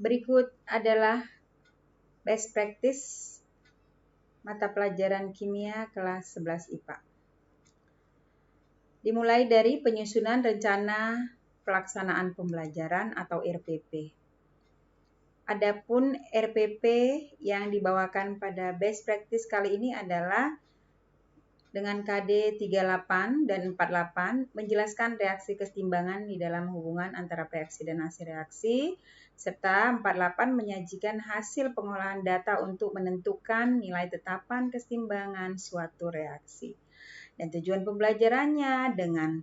Berikut adalah best practice mata pelajaran kimia kelas 11 IPA. Dimulai dari penyusunan rencana pelaksanaan pembelajaran atau RPP. Adapun RPP yang dibawakan pada best practice kali ini adalah dengan KD 38 dan 48 menjelaskan reaksi kesetimbangan di dalam hubungan antara reaksi dan hasil reaksi, serta 48 menyajikan hasil pengolahan data untuk menentukan nilai tetapan kesetimbangan suatu reaksi. Dan tujuan pembelajarannya dengan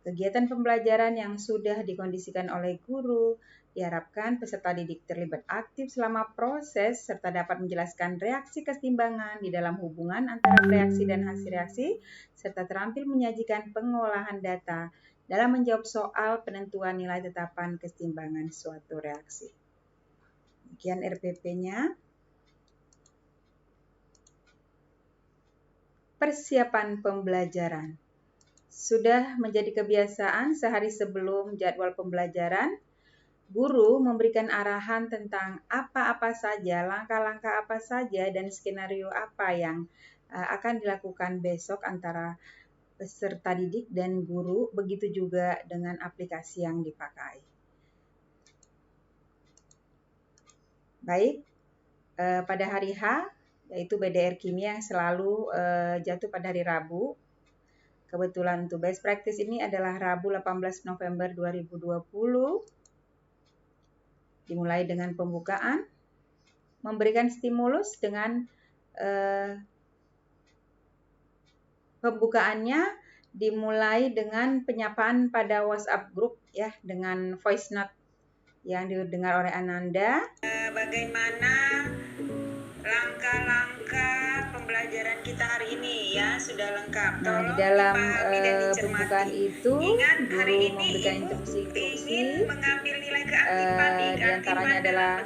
kegiatan pembelajaran yang sudah dikondisikan oleh guru, diharapkan peserta didik terlibat aktif selama proses serta dapat menjelaskan reaksi kesetimbangan di dalam hubungan antara reaksi dan hasil reaksi, serta terampil menyajikan pengolahan data dalam menjawab soal penentuan nilai tetapan kesetimbangan suatu reaksi. Demikian RPP-nya. Persiapan pembelajaran. Sudah menjadi kebiasaan sehari sebelum jadwal pembelajaran, guru memberikan arahan tentang apa-apa saja, langkah-langkah apa saja, dan skenario apa yang akan dilakukan besok antara peserta didik dan guru, begitu juga dengan aplikasi yang dipakai. Baik, pada hari H, yaitu BDR Kimia yang selalu jatuh pada hari Rabu. Kebetulan untuk best practice ini adalah Rabu 18 November 2020. Dimulai dengan pembukaan, memberikan stimulus dengan pembukaannya dimulai dengan penyapaan pada WhatsApp group ya, dengan voice note yang didengar oleh Ananda. Bagaimana langkah-langkah pembelajaran kita hari ini ya, sudah lengkap. Nah, di dalam pembukaan itu guru memberikan instruksi-instruksi, di antaranya adalah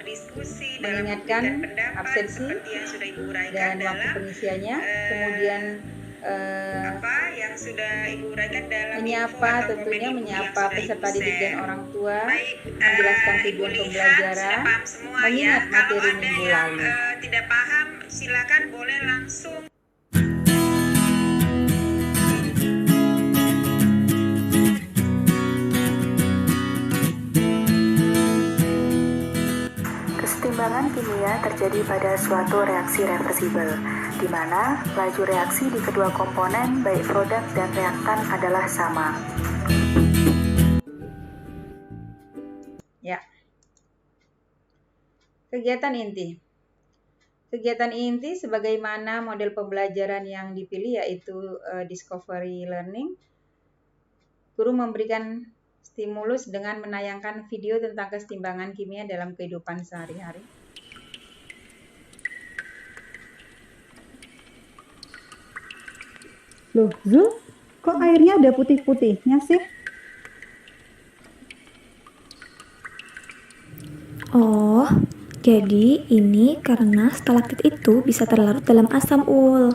mengingatkan absensi dan waktu pengisiannya, kemudian yang sudah Ibu uraikan dalam menyapa peserta didik dan orang tua, menjelaskan tujuan pembelajaran, mengingat materi minggu lalu. Tidak paham, silakan boleh langsung. Kesetimbangan kimia terjadi pada suatu reaksi reversibel, di mana laju reaksi di kedua komponen, baik produk dan reaktan, adalah sama. Ya. Kegiatan inti. Kegiatan inti sebagaimana model pembelajaran yang dipilih yaitu discovery learning. Guru memberikan stimulus dengan menayangkan video tentang kesetimbangan kimia dalam kehidupan sehari-hari. Loh, Zul, kok airnya ada putih-putihnya sih? Oh, jadi ini karena stalaktit itu bisa terlarut dalam asam ul.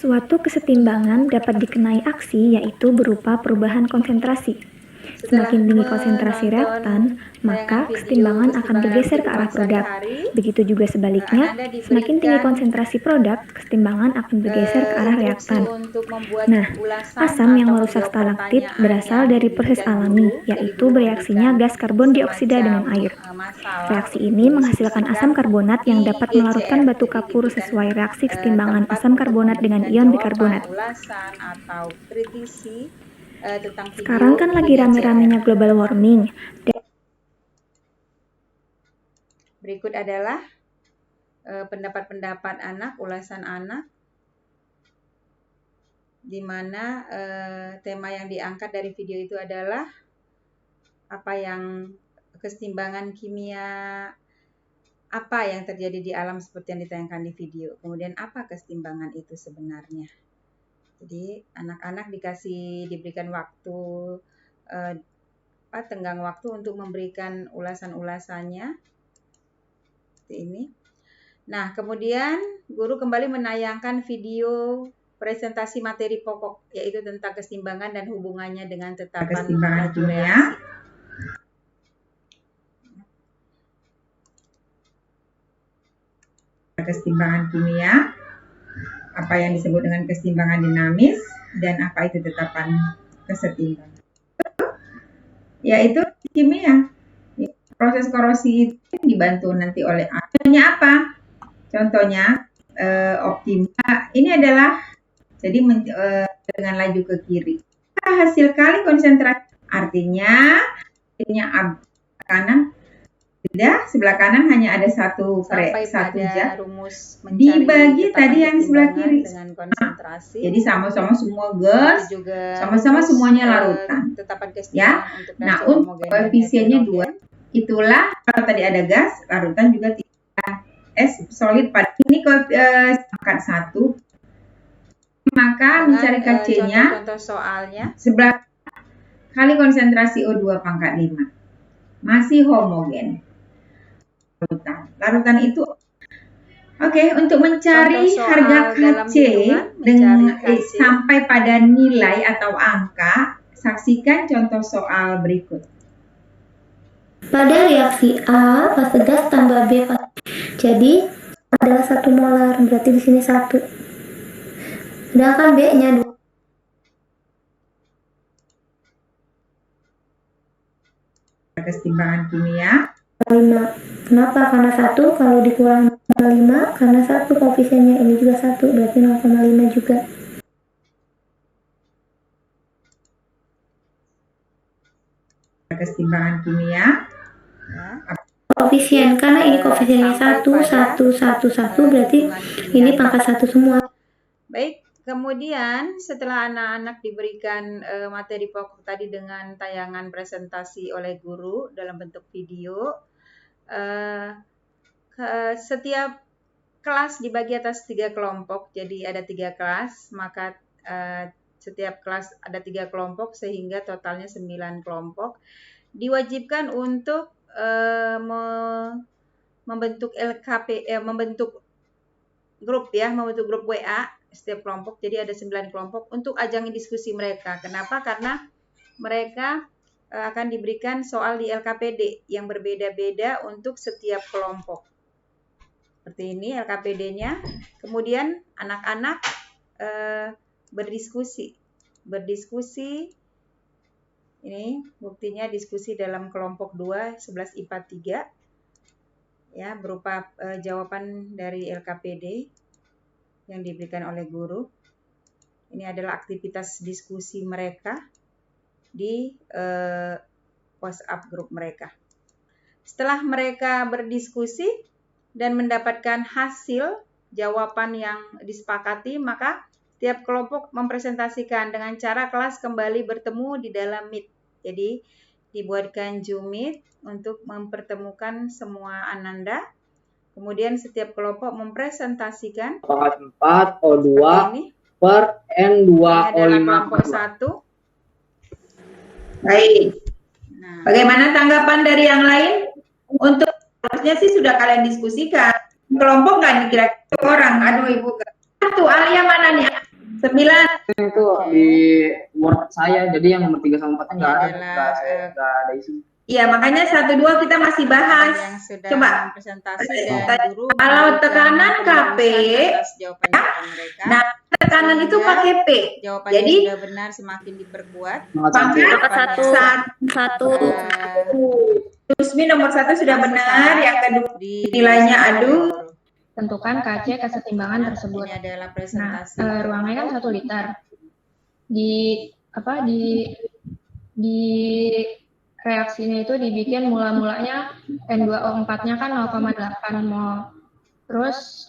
Suatu kesetimbangan dapat dikenai aksi yaitu berupa perubahan konsentrasi. Semakin tinggi konsentrasi reaktan, maka kesetimbangan akan bergeser ke arah produk. Begitu juga sebaliknya, semakin tinggi konsentrasi produk, kesetimbangan akan bergeser ke arah reaktan. Nah, asam yang merusak stalaktit berasal dari proses alami, yaitu bereaksinya gas karbon dioksida dengan air. Reaksi ini menghasilkan asam karbonat yang dapat melarutkan batu kapur sesuai reaksi kesetimbangan asam karbonat dengan ion bikarbonat. Sekarang kan lagi rame-ramenya global warming. Berikut adalah pendapat-pendapat anak, ulasan anak, di mana tema yang diangkat dari video itu adalah apa yang kesetimbangan kimia, apa yang terjadi di alam seperti yang ditayangkan di video. Kemudian apa kesetimbangan itu sebenarnya. Jadi anak-anak diberikan waktu, tenggang waktu untuk memberikan ulasan-ulasannya. seperti ini. Nah, kemudian guru kembali menayangkan video presentasi materi pokok, yaitu tentang keseimbangan dan hubungannya dengan tetapan laju reaksi. Keseimbangan kimia, apa yang disebut dengan keseimbangan dinamis, dan apa itu tetapan kesetimbangan. Yaitu kimia. Proses korosi itu dibantu nanti oleh contohnya apa? Contohnya optima. Ini adalah jadi dengan laju ke kiri. Hasil kali konsentrasi artinya kanan tidak, sebelah kanan hanya ada satu zat. Rumus dibagi tadi yang sebelah kiri dengan konsentrasi. Jadi sama-sama semua gas, sama-sama semuanya larutan. Ya. Nah, untuk koefisiennya 2. Itulah kalau tadi ada gas, larutan juga 3. Solid pada ini pangkat 1. Maka mencari Kc-nya contoh soalnya sebelah kali konsentrasi O2 pangkat 5. Masih homogen. Larutan itu untuk mencari harga Kc dengan sampai pada nilai atau angka, saksikan contoh soal berikut. Pada reaksi A, fase gas tambah B fase. Jadi adalah 1 molar, berarti di sini 1. Sedangkan B-nya 2. Keseimbangan kimia 5. Kenapa? Karena 1 kalau dikurang 0,5, karena 1 koefisiennya ini juga 1, berarti 0,5 juga. Keseimbangan kimia Koefisien, karena ini koefisiennya 1, 1, 1, 1, berarti ini pangkat 1 semua. Baik, kemudian setelah anak-anak diberikan materi pokok tadi dengan tayangan presentasi oleh guru dalam bentuk video, setiap kelas dibagi atas 3 kelompok, jadi ada 3 kelas, maka setiap kelas ada 3 kelompok sehingga totalnya 9 kelompok. Diwajibkan untuk membentuk membentuk grup membentuk grup WA setiap kelompok. Jadi ada 9 kelompok untuk ajang diskusi mereka. Kenapa? Karena mereka akan diberikan soal di LKPD yang berbeda-beda untuk setiap kelompok. Seperti ini LKPD-nya. Kemudian anak-anak berdiskusi. Ini buktinya diskusi dalam kelompok 2, 11 IPA 3. Ya, berupa jawaban dari LKPD yang diberikan oleh guru. Ini adalah aktivitas diskusi mereka di WhatsApp grup mereka. Setelah mereka berdiskusi dan mendapatkan hasil jawaban yang disepakati, maka tiap kelompok mempresentasikan dengan cara kelas kembali bertemu di dalam Meet. Jadi dibuatkan Zoom Meet untuk mempertemukan semua ananda. Kemudian setiap kelompok mempresentasikan pangkat 4 O2 per N2 O5. Kelompok 1. Baik. Nah, bagaimana tanggapan dari yang lain? Untuk harusnya sih sudah kalian diskusikan. Kelompok nggak kira-kira orang. Aduh ibu. Satu Alia mana nih? 9. Itu di Word saya, jadi yang nomor 3 sama 4 nggak ada isi. Iya, makanya 1, 2 kita masih bahas. Coba. Kalau tekanan KP, nah tekanan itu pakai P. Jadi sudah benar semakin diperkuat. Pangkat 1. Tusmi nomor 1 sudah benar, yang kedua nilainya aduh. Tentukan Kc kesetimbangan tersebut. Ini adalah Nah, presentasi. ruangnya kan 1 liter. Di reaksinya itu dibikin mula-mulanya N2O4-nya kan 0,8 mol. Terus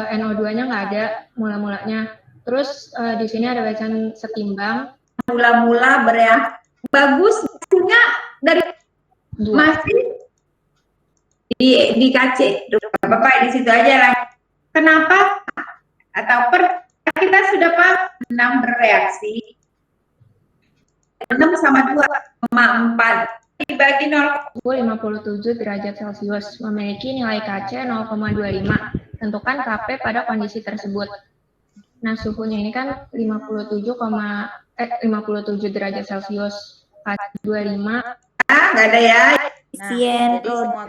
NO2-nya nggak ada mula-mulanya. Terus di sini ada bacaan setimbang. Mula-mula bereaksi. Bagus hasilnya dari 2. masih di KC. Bapak di situ aja lah. Kenapa? Atau kita sudah paham 6 bereaksi. 6 sama 2 sama 4. dibagi 57 derajat Celcius, memiliki nilai KC 0,25. Tentukan KP pada kondisi tersebut. Nah, suhunya ini kan 57 derajat Celcius, KC 25. Nggak ada ya. Nah, jadi semua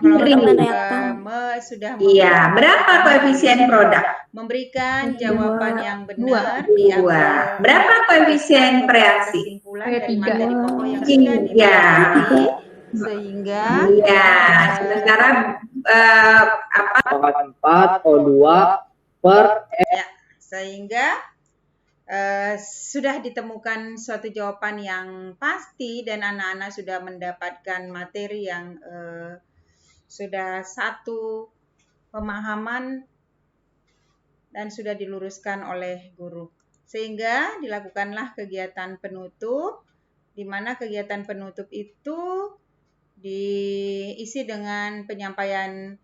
sudah Iya, berapa koefisien produk? memberikan jawaban yang benar. Dua. Berapa koefisien reaksi? Kesimpulan dari materi pokok yang sudah Iya. dipelajari, sehingga Iya. Sementara apa? 4 O2 per ya, sehingga sudah ditemukan suatu jawaban yang pasti dan anak-anak sudah mendapatkan materi yang sudah satu pemahaman dan sudah diluruskan oleh guru. Sehingga dilakukanlah kegiatan penutup, di mana kegiatan penutup itu diisi dengan penyampaian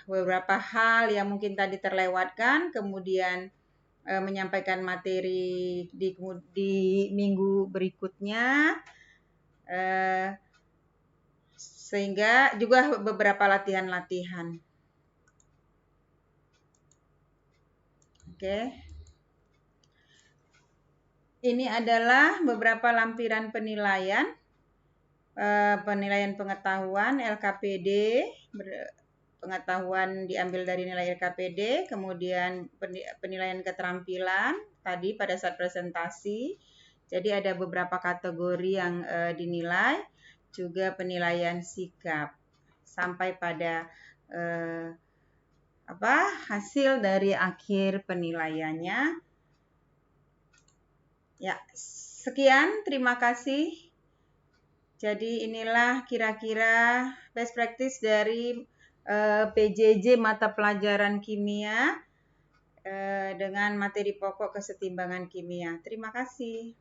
beberapa hal yang mungkin tadi terlewatkan, kemudian menyampaikan materi di minggu berikutnya, sehingga juga beberapa latihan-latihan. Oke. Ini adalah beberapa lampiran penilaian. Penilaian pengetahuan LKPD, pengetahuan diambil dari nilai LKPD, kemudian penilaian keterampilan tadi pada saat presentasi. Jadi ada beberapa kategori yang dinilai, juga penilaian sikap sampai pada hasil dari akhir penilaiannya. Ya, sekian, terima kasih. Jadi inilah kira-kira best practice dari PJJ mata pelajaran kimia dengan materi pokok kesetimbangan kimia. Terima kasih.